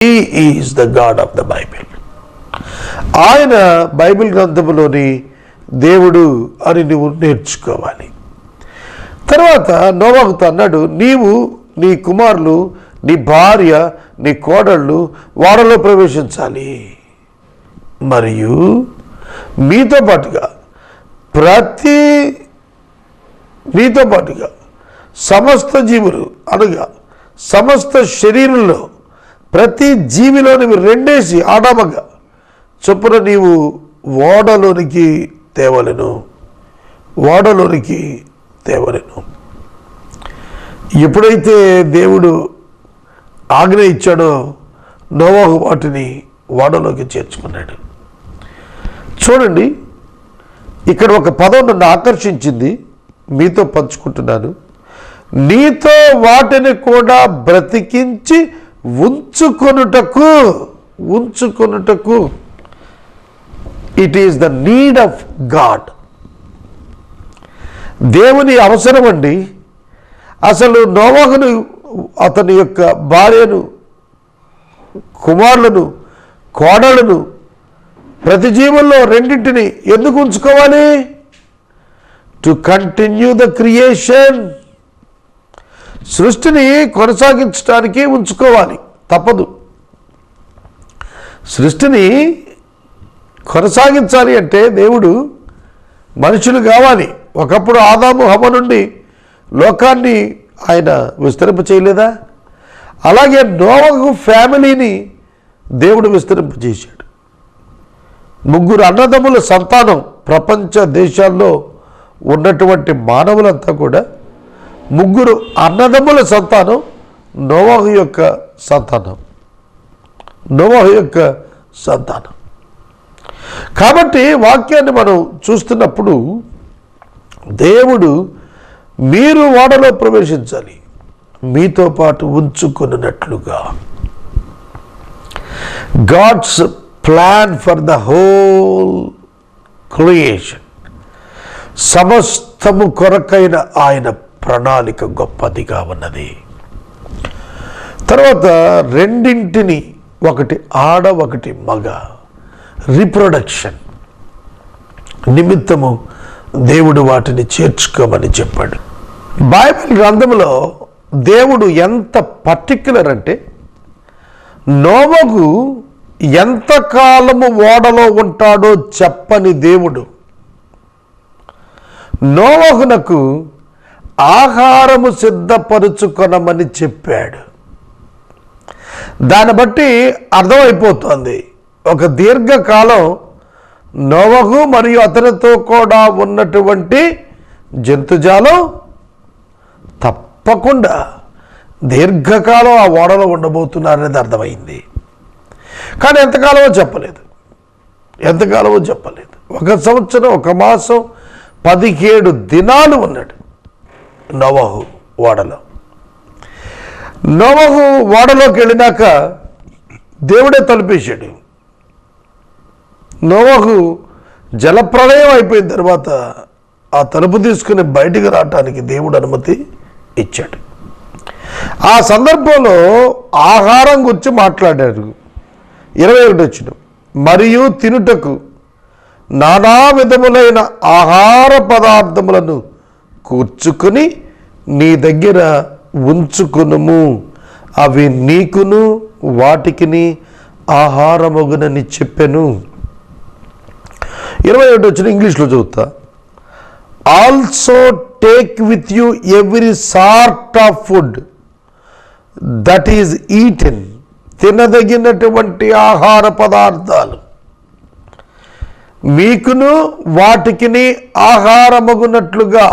He is the God of the Bible. ఆయన Bible గ్రంథములోని దేవుడు అని నువ్వు నేర్చుకోవాలి. తర్వాత నోవాహుతో అన్నాడు, నీవు నీ కుమారులు నీ భార్య నీ కోడళ్ళు ఓడలో ప్రవేశించాలి, మరియు మీతో పాటుగా సమస్త జీవులు అనగా సమస్త శరీరంలో ప్రతి జీవిలోని రెండేసి ఆడామగా చొప్పున నీవు ఓడలోనికి తేవలెను. ఎప్పుడైతే దేవుడు ఆజ్ఞ ఇచ్చాడో నోవాహు వాటిని ఓడలోకి చేర్చుకున్నాడు. చూడండి, ఇక్కడ ఒక పదం నన్ను ఆకర్షించింది, మీతో పంచుకుంటున్నాను. నీతో వాటిని కూడా బ్రతికించి ఉంచుకొనుటకు it is the need of God. దేవుని అవసరం అండి. అసలు నోవాహును అతని యొక్క భార్యను కుమారులను కోడలను ప్రతి జీవుల్లో రెండింటిని ఎందుకు ఉంచుకోవాలి? To continue the creation. సృష్టిని కొనసాగించడానికి ఉంచుకోవాలి, తప్పదు. సృష్టిని కొనసాగించాలి అంటే దేవుడు మనుషులు కావాలి. ఒకప్పుడు ఆదాము హవ్వ నుండి లోకాన్ని ఆయన విస్తరింప చేయలేదా? అలాగే నోవాహు ఫ్యామిలీని దేవుడు విస్తరింపజేశాడు. 3 అన్నదమ్ముల సంతానం. ప్రపంచ దేశాల్లో ఉన్నటువంటి మానవులంతా కూడా 3 అన్నదమ్ముల సంతానం నోవాహు యొక్క సంతానం. కాబట్టి వాక్యాన్ని మనం చూస్తున్నప్పుడు దేవుడు మీరు ఓడలో ప్రవేశించాలి, మీతో పాటు ఉంచుకున్నట్లుగా. God's plan for the whole creation, సమస్తము కొరకైన ఆయన ప్రణాళిక గొప్పదిగా ఉన్నది. తర్వాత రెండింటిని, ఒకటి ఆడ ఒకటి మగ, రీప్రొడక్షన్ నిమిత్తము దేవుడు వాటిని చేర్చుకోమని చెప్పాడు. బైబిల్ గ్రంథంలో దేవుడు ఎంత పర్టిక్యులర్ అంటే, నోవహు ఎంతకాలము ఓడలో ఉంటాడో చెప్పని దేవుడు నోవహునకు ఆహారము సిద్ధపరుచుకొనమని చెప్పాడు. దాన్ని బట్టి అర్థమైపోతుంది, ఒక దీర్ఘకాలం నోవహు మరియు అతనితో కూడా ఉన్నటువంటి జంతుజాలం తప్పకుండా దీర్ఘకాలం ఆ ఓడలో ఉండబోతున్నారనేది అర్థమైంది. కానీ ఎంతకాలమో చెప్పలేదు. 1 సంవత్సరం 1 మాసం 17 దినాలు ఉన్నాడు నోవహు ఓడలో. నోవహు ఓడలోకి వెళ్ళినాక దేవుడే తలుపేశాడు. నోవహు జలప్రళయం అయిపోయిన తర్వాత ఆ తలుపు తీసుకుని బయటికి రావటానికి దేవుడు అనుమతి ఇచ్చాడు. ఆ సందర్భంలో ఆహారం గురించి మాట్లాడారు. 21 వచ్చిన, మరియు తినుటకు నానా విధములైన ఆహార పదార్థములను కూర్చుకొని నీ దగ్గర ఉంచుకునుము, అవి నీకును వాటికిని ఆహారమగునని చెప్పెను. 21 వచ్చిన ఇంగ్లీష్లో చదువుతా. Also take with you every sort of food that is eaten, తినదగినటువంటి ఆహార పదార్థాలు మీకును వాటికిని ఆహారమగునట్లుగా.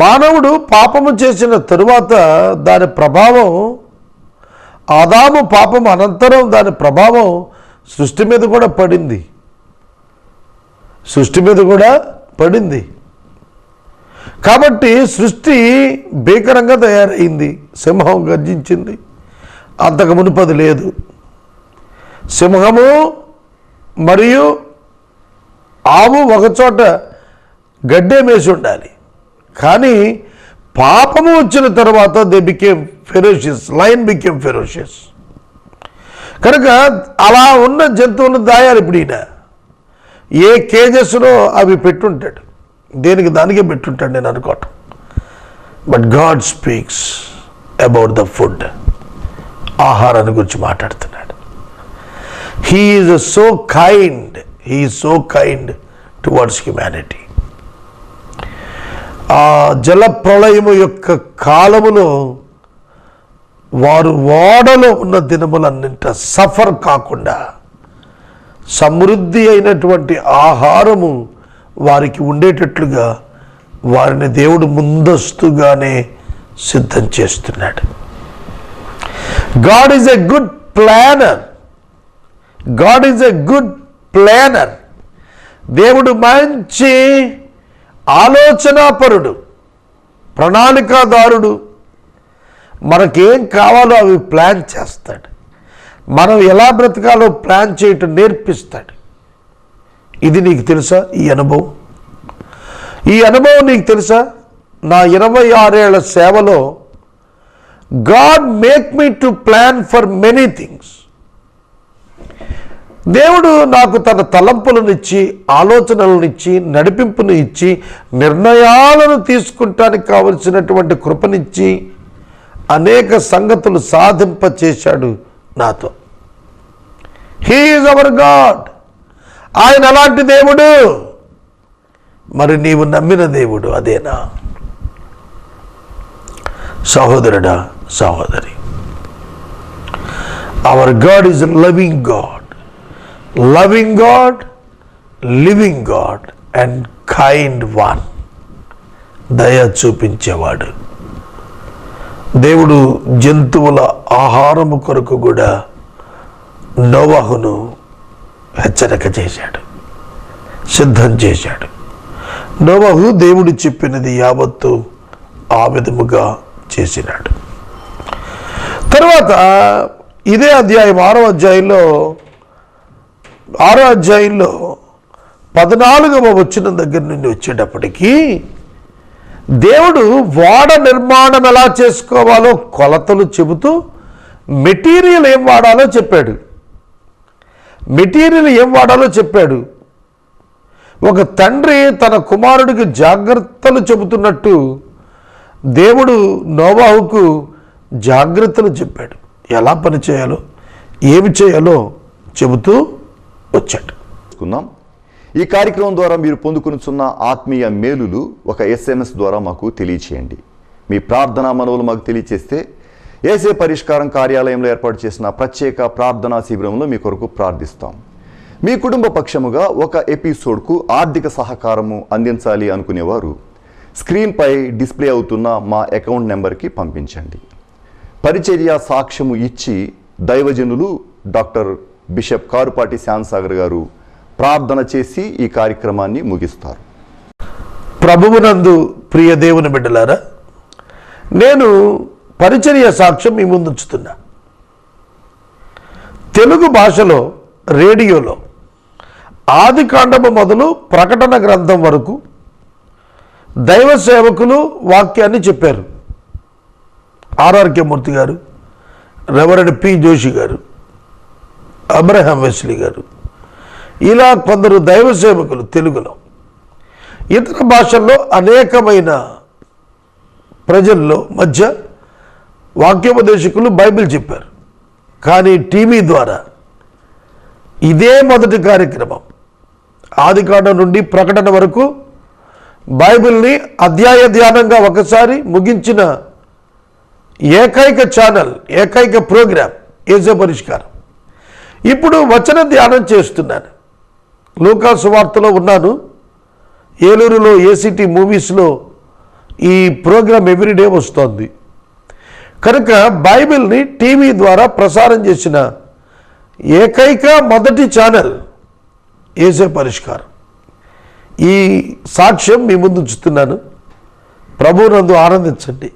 మానవుడు పాపము చేసిన తరువాత దాని ప్రభావం, ఆదాము పాపం అనంతరం దాని ప్రభావం సృష్టి మీద కూడా పడింది. కాబట్టి సృష్టి భీకరంగా తయారైంది. సింహం గర్జించింది, అంతకు మునుపది లేదు. సింహము మరియు ఆవు ఒకచోట గడ్డే మేసి ఉండాలి. కానీ పాపము వచ్చిన తర్వాత they became ferocious, lion became ferocious. కనుక అలా ఉన్న జంతువులను దాయాలి. ఇప్పుడు ఈయన ఏ కేజెస్లో అవి పెట్టుంటాడు, దేనికి దానికే పెట్టుంటాడు నేను అనుకోవటం. But God speaks about the food, ఆహారాన్ని గురించి మాట్లాడుతున్నాడు. He is so kind towards humanity. ఆ జల ప్రళయము యొక్క కాలములో వారు ఓడలో ఉన్న దినములన్నింట సఫర్ కాకుండా సమృద్ధి అయినటువంటి ఆహారము వారికి ఉండేటట్లుగా వారిని దేవుడు ముందస్తుగానే సిద్ధం చేస్తున్నాడు. God is a good planner. దేవుడు మంచి ఆలోచనాపరుడు, ప్రణాళికాదారుడు. మనకేం కావాలో అవి ప్లాన్ చేస్తాడు. మనం ఎలా బ్రతకాలో ప్లాన్ చేయటం నేర్పిస్తాడు. ఇది నీకు తెలుసా? ఈ అనుభవం నీకు తెలుసా? నా 26 ఏళ్ల సేవలో God make me to plan for many things. దేవుడు నాకు తన తలంపులనిచ్చి, ఆలోచనలనిచ్చి, నడిపింపును ఇచ్చి, నిర్ణయాలను తీసుకుంటానికి కావలసినటువంటి కృపనిచ్చి అనేక సంగతులు సాధింపచేశాడు నాతో. He is our God. ఆయన అలాంటి దేవుడు. మరి నీవు నమ్మిన దేవుడు అదేనా? సహోదరుడా, సహోదరి, hour God is loving God, living God and kind one. దయ చూపించేవాడు. దేవుడు జంతువుల ఆహారము కొరకు కూడా నోవహును హెచ్చరిక చేశాడు, సిద్ధం చేశాడు. నోవహు దేవుడు చెప్పినది యావత్తు ఆ విధముగా చేసినాడు. తర్వాత ఇదే అధ్యాయం 6వ అధ్యాయంలో 14వ వచనం దగ్గర నుండి వచ్చేటప్పటికీ దేవుడు ఓడ నిర్మాణం ఎలా చేసుకోవాలో కొలతలు చెబుతూ మెటీరియల్ ఏం వాడాలో చెప్పాడు. ఒక తండ్రి తన కుమారుడికి జాగ్రత్తలు చెబుతున్నట్టు దేవుడు నోవాహుకు జాగ్రత్తలు చెప్పాడు. ఎలా పని చేయాలో, ఏమి చేయాలో చెబుతూ వచ్చాడు. ఈ కార్యక్రమం ద్వారా మీరు పొందుకునిచున్న ఆత్మీయ మేలులు ఒక SMS ద్వారా మాకు తెలియచేయండి. మీ ప్రార్థనా మనవులు మాకు తెలియచేస్తే యేసే పరిష్కారం కార్యాలయంలో ఏర్పాటు చేసిన ప్రత్యేక ప్రార్థనా శిబిరంలో మీ కొరకు ప్రార్థిస్తాం. మీ కుటుంబ పక్షముగా ఒక ఎపిసోడ్కు ఆర్థిక సహకారము అందించాలి అనుకునేవారు స్క్రీన్పై డిస్ప్లే అవుతున్న మా అకౌంట్ నెంబర్కి పంపించండి. పరిచర్య సాక్ష్యము ఇచ్చి దైవజనులు డాక్టర్ బిషప్ కారుపాటి శ్యామ్సాగర్ గారు ప్రార్థన చేసి ఈ కార్యక్రమాన్ని ముగిస్తారు. ప్రభువునందు ప్రియ దేవుని బిడ్డలారా, నేను పరిచర్య సాక్ష్యం మీ ముందుంచుతున్నా. తెలుగు భాషలో రేడియోలో ఆదికాండము మొదలు ప్రకటన గ్రంథం వరకు దైవ సేవకులు వాక్యాన్ని చెప్పారు. ఆర్ఆర్కే మూర్తి గారు, రెవరెండ్ పి జోషి గారు, అబ్రహాం వెస్లీ గారు, ఇలా కొందరు దైవ సేవకులు తెలుగులో. ఇతర భాషల్లో అనేకమైన ప్రజల్లో మధ్య వాక్యోపదేశకులు బైబిల్ చెప్పారు. కానీ టీవీ ద్వారా ఇదే మొదటి కార్యక్రమం, ఆదికాండం నుండి ప్రకటన వరకు బైబిల్ని అధ్యాయ ధ్యానంగా ఒకసారి ముగించిన ఏకైక ఛానల్, ఏకైక ప్రోగ్రాం యేసే పరిష్కారం. ఇప్పుడు వచన ధ్యానం చేస్తున్నాను. లూకా సువార్తలో ఉన్నాను. ఏలూరులో ఏసీటీ మూవీస్లో ఈ ప్రోగ్రాం ఎవ్రీడే వస్తోంది. కనుక బైబిల్ని టీవీ ద్వారా ప్రసారం చేసిన ఏకైక మొదటి ఛానల్ యేసే పరిష్కారం. ఈ సాక్ష్యం మీ ముందు ఉంచుతున్నాను. ప్రభువునందు ఆనందించండి.